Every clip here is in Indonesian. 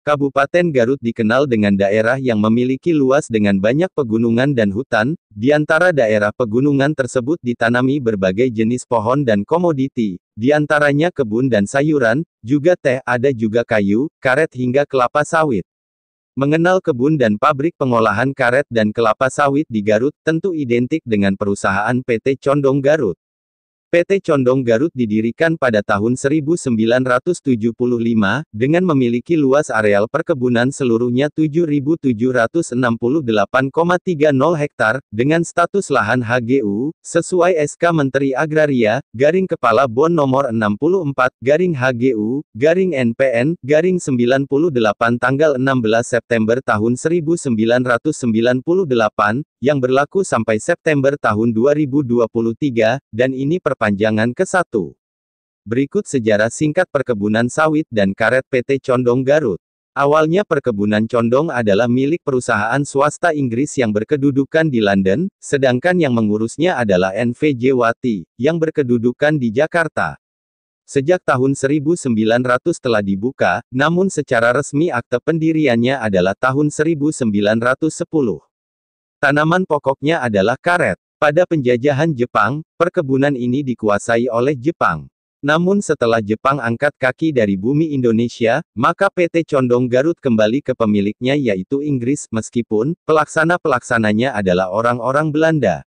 Kabupaten Garut dikenal dengan daerah yang memiliki luas dengan banyak pegunungan dan hutan. Di antara daerah pegunungan tersebut ditanami berbagai jenis pohon dan komoditi, di antaranya kebun dan sayuran, juga teh, ada juga kayu, karet hingga kelapa sawit. Mengenal kebun dan pabrik pengolahan karet dan kelapa sawit di Garut, tentu identik dengan perusahaan PT Condong Garut. PT Condong Garut didirikan pada tahun 1975, dengan memiliki luas areal perkebunan seluruhnya 7.768,30 hektar, dengan status lahan HGU, sesuai SK Menteri Agraria, Kepala BON nomor 64, HGU, NPN, 98 tanggal 16 September tahun 1998, yang berlaku sampai September tahun 2023, dan ini perpanjangan ke-1. Berikut sejarah singkat perkebunan sawit dan karet PT Condong Garut. Awalnya perkebunan condong adalah milik perusahaan swasta Inggris yang berkedudukan di London, sedangkan yang mengurusnya adalah NVJ Wati, yang berkedudukan di Jakarta. Sejak tahun 1900 telah dibuka, namun secara resmi akte pendiriannya adalah tahun 1910. Tanaman pokoknya adalah karet. Pada penjajahan Jepang, perkebunan ini dikuasai oleh Jepang. Namun setelah Jepang angkat kaki dari bumi Indonesia, maka PT Condong Garut kembali ke pemiliknya yaitu Inggris, meskipun pelaksana-pelaksananya adalah orang-orang Belanda.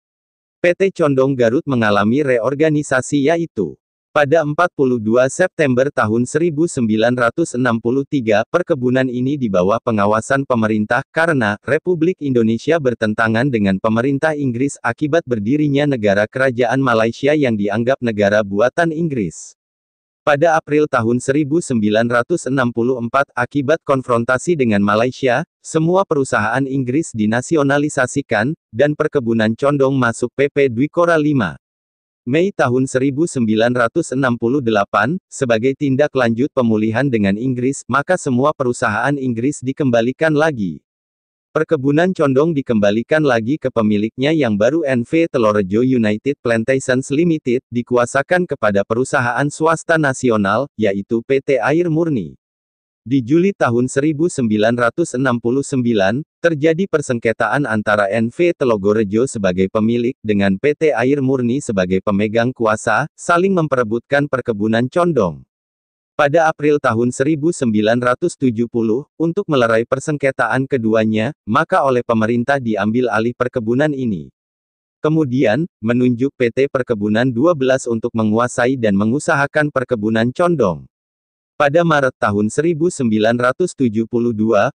PT Condong Garut mengalami reorganisasi yaitu pada 42 September tahun 1963, perkebunan ini di bawah pengawasan pemerintah, karena Republik Indonesia bertentangan dengan pemerintah Inggris akibat berdirinya negara kerajaan Malaysia yang dianggap negara buatan Inggris. Pada April tahun 1964, akibat konfrontasi dengan Malaysia, semua perusahaan Inggris dinasionalisasikan, dan perkebunan condong masuk PP Dwikora V. Mei tahun 1968, sebagai tindak lanjut pemulihan dengan Inggris, maka semua perusahaan Inggris dikembalikan lagi. Perkebunan condong dikembalikan lagi ke pemiliknya yang baru NV Telorejo United Plantations Limited, dikuasakan kepada perusahaan swasta nasional, yaitu PT Air Murni. Di Juli tahun 1969, terjadi persengketaan antara NV Telogorejo sebagai pemilik, dengan PT Air Murni sebagai pemegang kuasa, saling memperebutkan perkebunan condong. Pada April tahun 1970, untuk melerai persengketaan keduanya, maka oleh pemerintah diambil alih perkebunan ini. Kemudian, menunjuk PT Perkebunan 12 untuk menguasai dan mengusahakan perkebunan condong. Pada Maret tahun 1972,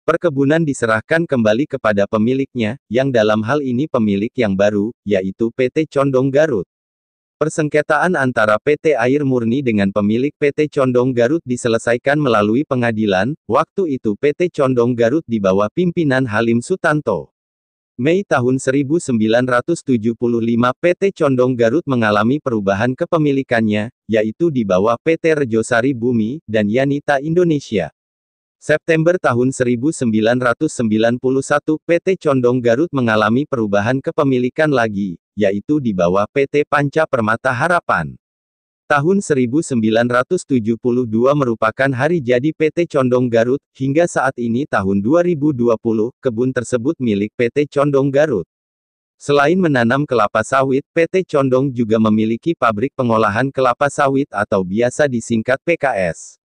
perkebunan diserahkan kembali kepada pemiliknya, yang dalam hal ini pemilik yang baru, yaitu PT Condong Garut. Persengketaan antara PT Air Murni dengan pemilik PT Condong Garut diselesaikan melalui pengadilan, waktu itu PT Condong Garut di bawah pimpinan Halim Sutanto. Mei tahun 1975 PT Condong Garut mengalami perubahan kepemilikannya, yaitu di bawah PT Rejosari Bumi, dan Yanita Indonesia. September tahun 1991 PT Condong Garut mengalami perubahan kepemilikan lagi, yaitu di bawah PT Panca Permata Harapan. Tahun 1972 merupakan hari jadi PT Condong Garut, hingga saat ini tahun 2020, kebun tersebut milik PT Condong Garut. Selain menanam kelapa sawit, PT Condong juga memiliki pabrik pengolahan kelapa sawit atau biasa disingkat PKS.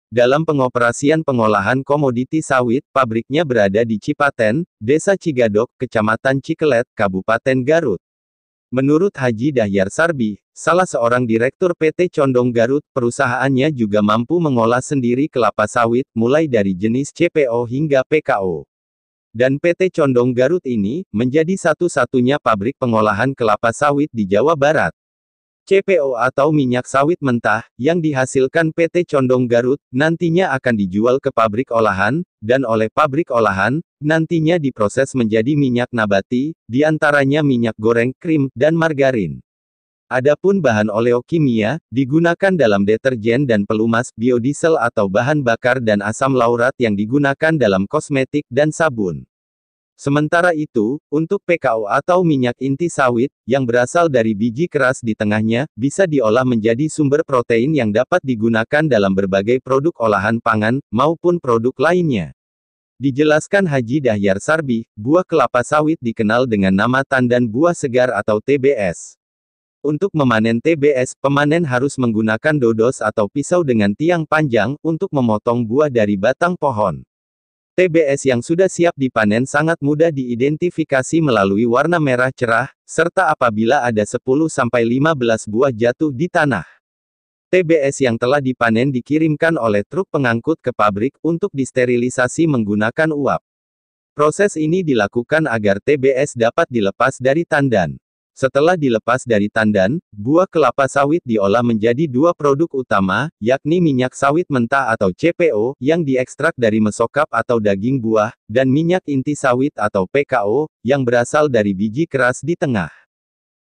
Dalam pengoperasian pengolahan komoditi sawit, pabriknya berada di Cipaten, Desa Cigadok, Kecamatan Cikelet, Kabupaten Garut. Menurut Haji Dahyar Sarbi, salah seorang direktur PT Condong Garut, perusahaannya juga mampu mengolah sendiri kelapa sawit, mulai dari jenis CPO hingga PKO. Dan PT Condong Garut ini, menjadi satu-satunya pabrik pengolahan kelapa sawit di Jawa Barat. CPO atau minyak sawit mentah, yang dihasilkan PT Condong Garut, nantinya akan dijual ke pabrik olahan, dan oleh pabrik olahan, nantinya diproses menjadi minyak nabati, diantaranya minyak goreng, krim, dan margarin. Adapun bahan oleokimia, digunakan dalam deterjen dan pelumas, biodiesel atau bahan bakar dan asam laurat yang digunakan dalam kosmetik dan sabun. Sementara itu, untuk PKO atau minyak inti sawit, yang berasal dari biji keras di tengahnya, bisa diolah menjadi sumber protein yang dapat digunakan dalam berbagai produk olahan pangan, maupun produk lainnya. Dijelaskan Haji Dahyar Sarbi, buah kelapa sawit dikenal dengan nama tandan buah segar atau TBS. Untuk memanen TBS, pemanen harus menggunakan dodos atau pisau dengan tiang panjang, untuk memotong buah dari batang pohon. TBS yang sudah siap dipanen sangat mudah diidentifikasi melalui warna merah cerah, serta apabila ada 10-15 buah jatuh di tanah. TBS yang telah dipanen dikirimkan oleh truk pengangkut ke pabrik untuk disterilisasi menggunakan uap. Proses ini dilakukan agar TBS dapat dilepas dari tandan. Setelah dilepas dari tandan, buah kelapa sawit diolah menjadi dua produk utama, yakni minyak sawit mentah atau CPO, yang diekstrak dari mesokap atau daging buah, dan minyak inti sawit atau PKO, yang berasal dari biji keras di tengah.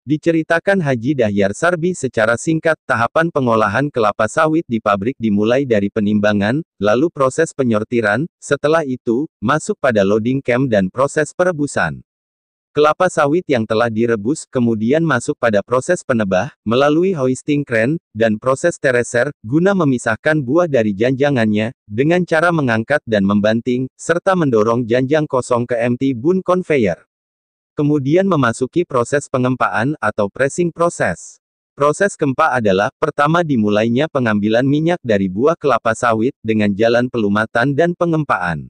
Diceritakan Haji Dahyar Sarbi secara singkat, tahapan pengolahan kelapa sawit di pabrik dimulai dari penimbangan, lalu proses penyortiran, setelah itu, masuk pada loading camp dan proses perebusan. Kelapa sawit yang telah direbus, kemudian masuk pada proses penebah, melalui hoisting crane, dan proses tereser, guna memisahkan buah dari janjangannya, dengan cara mengangkat dan membanting, serta mendorong janjang kosong ke empty bun conveyor. Kemudian memasuki proses pengempaan, atau pressing proses. Proses kempa adalah, pertama dimulainya pengambilan minyak dari buah kelapa sawit, dengan jalan pelumatan dan pengempaan.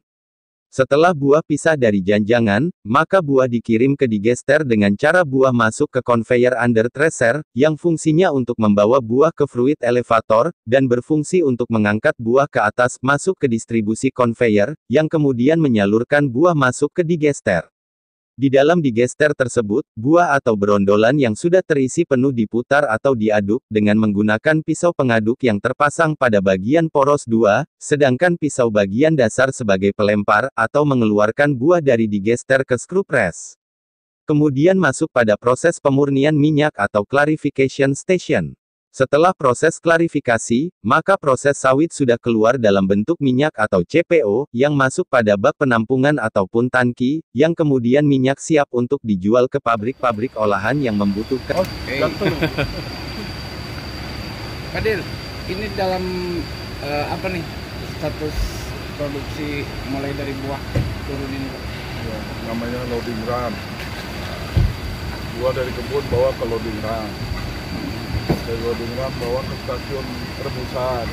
Setelah buah pisah dari janjangan, maka buah dikirim ke digester dengan cara buah masuk ke conveyor under thresher, yang fungsinya untuk membawa buah ke fruit elevator, dan berfungsi untuk mengangkat buah ke atas masuk ke distribusi conveyor, yang kemudian menyalurkan buah masuk ke digester. Di dalam digester tersebut, buah atau berondolan yang sudah terisi penuh diputar atau diaduk, dengan menggunakan pisau pengaduk yang terpasang pada bagian poros 2, sedangkan pisau bagian dasar sebagai pelempar, atau mengeluarkan buah dari digester ke screw press. Kemudian masuk pada proses pemurnian minyak atau clarification station. Setelah proses klarifikasi, maka proses sawit sudah keluar dalam bentuk minyak atau CPO, yang masuk pada bak penampungan ataupun tangki, yang kemudian minyak siap untuk dijual ke pabrik-pabrik olahan yang membutuhkan. Kadir, ini dalam apa nih status produksi mulai dari buah turun ini? Ya, namanya loading run. Buah dari kebun bawa ke loading run. Dari loading run bawa ke stasiun rebusan.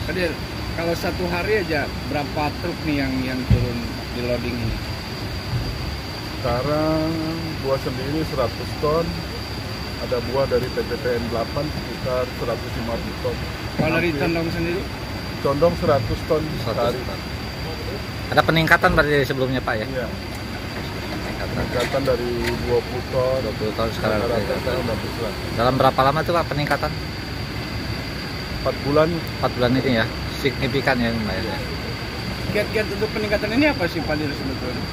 Kadir, kalau satu hari aja berapa truk nih yang turun di loading ini? Sekarang buah sendiri 100 ton. Ada buah dari PTPN 8 sekitar 150 ton. Kalau dari condong sendiri? Condong 100 ton sehari. Ada peningkatan dari sebelumnya Pak ya? Iya. Peningkatan dari 20 ton. 20 tahun sekarang. Rata-rata. Dalam berapa lama tuh Pak peningkatan? 4 bulan. 4 bulan ini ya, signifikan ya Mbak ya. Kiat-kiat untuk peningkatan ini apa sih Pak Dir sebetulnya?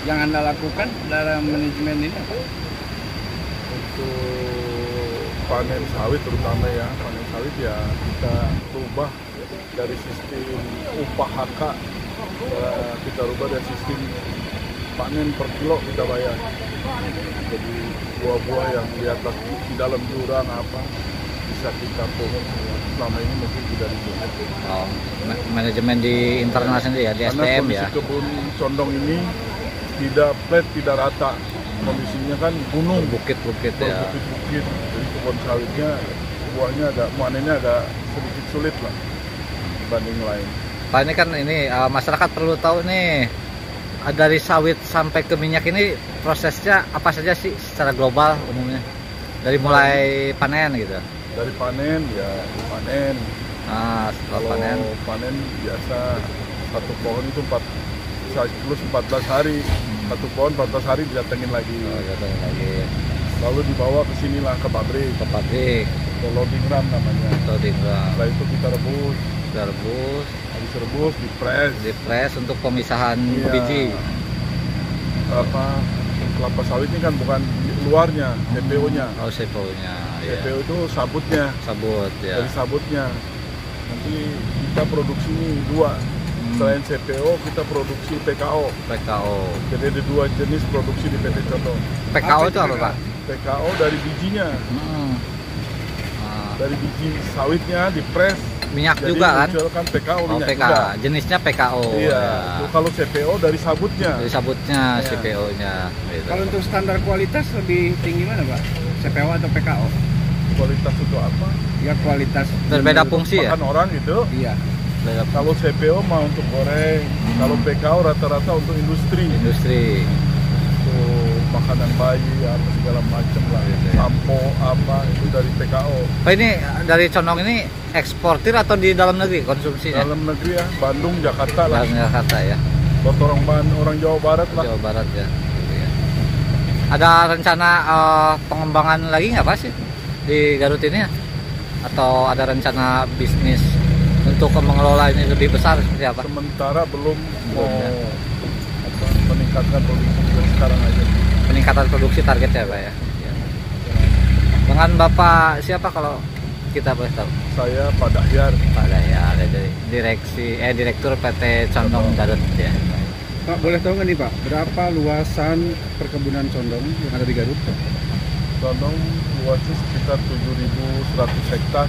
Yang Anda lakukan dalam manajemen ini apa? Untuk panen sawit terutama ya, panen sawit ya kita rubah dari sistem upah HK, kita rubah dari sistem panen per kilo kita bayar. Jadi buah-buah yang di atas di dalam jurang apa bisa kita pungut, selama ini mungkin tidak dipungut. Oh, manajemen di internal sendiri ya, di SDM ya. Karena kebun condong ini tidak flat, tidak rata. Kondisinya kan gunung, bukit-bukit ya. Bukit-bukit. Jadi kebun sawitnya buahnya agak manennya agak sedikit sulit lah dibanding lain. Pak ini kan masyarakat perlu tahu nih, dari sawit sampai ke minyak ini prosesnya apa saja sih secara global umumnya? Dari mulai panen gitu. Dari panen ya dipanen. Nah, setelah panen biasa satu pohon itu siklus 14 hari. Satu pohon 14 hari didatengin lagi. Oh, datengin lagi. Lalu dibawa ke sinilah ke pabrik. Ke pabrik. Ke loading run namanya. Loading run. Setelah itu kita rebus. Habis rebus, dipres untuk pemisahan biji. Kelapa sawit ini kan bukan luarnya, CPO-nya. Oh, CPO-nya. CPO itu sabutnya. Sabut ya. Dari sabutnya. Nanti kita produksi ini 2. Selain CPO, kita produksi PKO. PKO. Jadi ada 2 jenis produksi di PT Condong. PKO itu apa, PKO? Pak? PKO dari bijinya, dari biji sawitnya dipres. Minyak Jadi juga kan? munculkan PKO Oh, minyak PKO. juga. Jenisnya PKO. Iya. Ya. Kalau CPO dari sabutnya. Dari sabutnya Iya. CPO-nya. Gitu. Kalau untuk standar kualitas lebih tinggi mana Pak? CPO atau PKO? Kualitas itu apa? Ya kualitas. Berbeda fungsi ya? Makan orang gitu. Iya. Beda Kalau CPO mah untuk goreng. Kalau PKO rata-rata untuk industri. industri. Untuk makanan bayi apa segala macam lah. Gitu ya. Sampo apa itu dari PKO. Pak, ini dari Condong ini eksportir atau di dalam negeri konsumsinya? Dalam negeri ya, Bandung, Jakarta lah. Dalam Jakarta ya. Buat orang Jawa Barat lah. Jawa Barat ya. Gitu ya. Ada rencana pengembangan lagi nggak Pak sih di Garut ini? Atau ada rencana bisnis untuk mengelola ini lebih besar seperti apa? Sementara belum mau Belum, ya. meningkatkan produksi dari sekarang aja. Peningkatan produksi targetnya Pak ya. Ya. Dengan Bapak siapa kalau kita boleh tahu? Saya Pak Dahyar. Pak Daya, ada dari Direktur PT Condong Garut ya. Pak boleh tahu nggak nih Pak, berapa luasan perkebunan condong yang ada di Garut? Condong luasnya sekitar 7.100 hektar.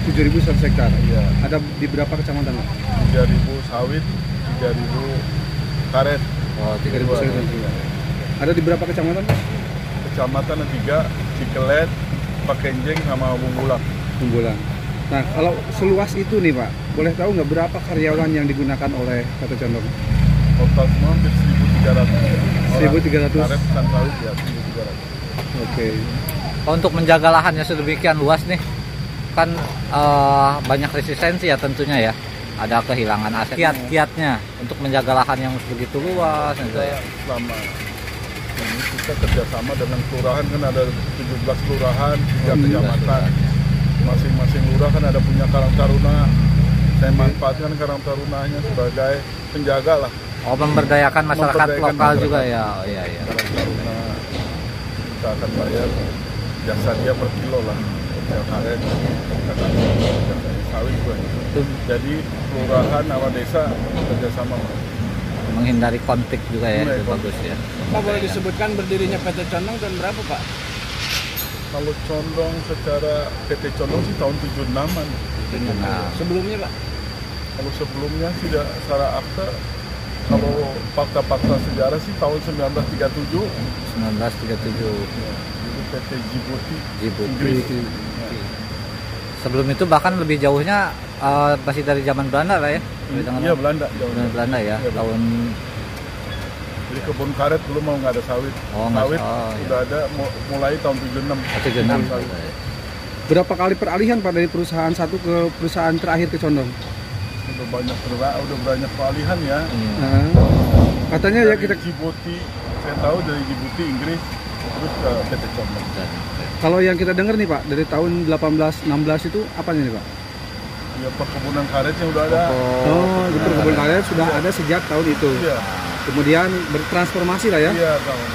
7.100 hektar. Iya. Ada di berapa kecamatan Pak? 3.000 sawit, 3.000 karet. Oh, 3.000 Dua. sawit. Ada di berapa kecamatan Pak? Kecamatan ada 3, Cikelet, Pakenjeng sama Bumbulang. Bumbulang. Nah, kalau seluas itu nih Pak, boleh tahu nggak berapa karyawan yang digunakan oleh PT Condong? Total semua hampir 1.300. 1.300. Karet dan sawit ya 1.300. Oke. untuk menjaga lahannya sedemikian luas nih, kan banyak resistensi ya tentunya ya. Ada kehilangan aset. Kiat-kiatnya untuk menjaga lahan yang begitu luas gitu ya. Selama ini kita kerjasama dengan kelurahan, kan ada 17 kelurahan, 3 kecamatan. Masing-masing lurah kan ada punya Karang Taruna. Saya manfaatkan Karang Tarunanya sebagai penjaga lah. Oh, memberdayakan masyarakat Memberdayakan lokal masyarakat. juga ya. Oh iya iya. Karang Taruna kita akan bayar jasa dia per kilo lah. Jasa karet, jasa sawit juga. Jadi kelurahan sama desa kerjasama. Menghindari konflik juga ya, Menghindari itu konflik. bagus ya. Pak boleh disebutkan berdirinya PT Condong tahun berapa Pak? Kalau Condong secara PT Condong sih tahun 76-an. Nah, Sebelumnya Pak? Kalau sebelumnya tidak secara akte, kalau fakta-fakta sejarah sih tahun 1937. 1937 Ya, itu PT Djibouti, Djibouti. Inggris. Sebelum itu bahkan lebih jauhnya masih dari zaman Belanda lah ya. Iya Belanda. Zaman Belanda ya. Iya, Tahun Jadi kebun karet dulu mau nggak ada sawit. Oh, nggak- Sawit oh, iya. udah ada mulai tahun 76. 76. Sawit. Berapa kali peralihan Pak dari perusahaan satu ke perusahaan terakhir ke Condong? Udah banyak peralihan ya. Iya. Nah, katanya ya Dari kita Djibouti, saya tahu dari Djibouti Inggris terus ke PT Condong. kalau yang kita dengar nih Pak dari tahun 1816 itu apa nih Pak? Ya perkebunan karetnya udah ada. Oh, itu perkebunan karet sudah ada sejak tahun itu. Iya, Kemudian bertransformasi lah ya. iya tahun.